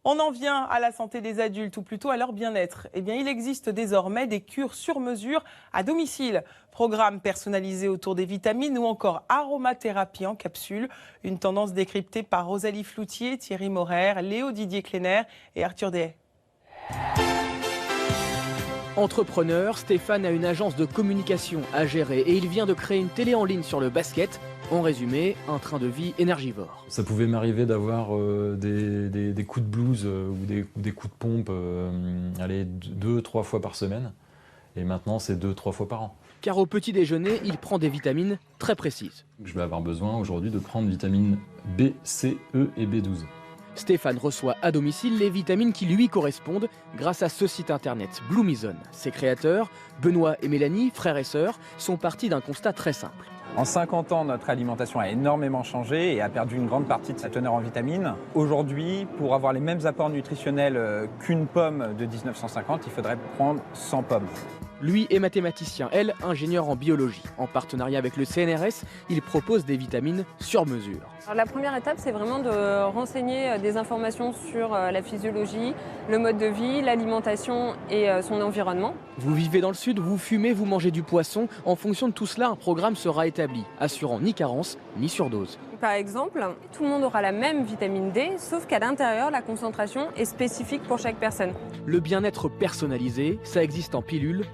On en vient à la santé des adultes, ou plutôt à leur bien-être. Eh bien, il existe désormais des cures sur mesure à domicile. Programmes personnalisés autour des vitamines ou encore aromathérapie en capsule. Une tendance décryptée par Rosalie Floutier, Thierry Maurer, Léo Didier Kléner et Arthur Dehaye. Entrepreneur, Stéphane a une agence de communication à gérer et il vient de créer une télé en ligne sur le basket. En résumé, un train de vie énergivore. Ça pouvait m'arriver d'avoir des coups de blues ou des coups de pompe 2-3 fois par semaine. Et maintenant, c'est 2-3 fois par an. Car au petit déjeuner, il prend des vitamines très précises. Je vais avoir besoin aujourd'hui de prendre vitamines B, C, E et B12. Stéphane reçoit à domicile les vitamines qui lui correspondent grâce à ce site internet Bloomizone. Ses créateurs, Benoît et Mélanie, frères et sœurs, sont partis d'un constat très simple. En 50 ans, notre alimentation a énormément changé et a perdu une grande partie de sa teneur en vitamines. Aujourd'hui, pour avoir les mêmes apports nutritionnels qu'une pomme de 1950, il faudrait prendre 100 pommes. Lui est mathématicien, elle, ingénieure en biologie. En partenariat avec le CNRS, il propose des vitamines sur mesure. Alors, la première étape, c'est vraiment de renseigner des informations sur la physiologie, le mode de vie, l'alimentation et son environnement. Vous vivez dans le sud, vous fumez, vous mangez du poisson. En fonction de tout cela, un programme sera établi, assurant ni carence ni surdose. Par exemple, tout le monde aura la même vitamine D, sauf qu'à l'intérieur, la concentration est spécifique pour chaque personne. Le bien-être personnalisé, ça existe en pilule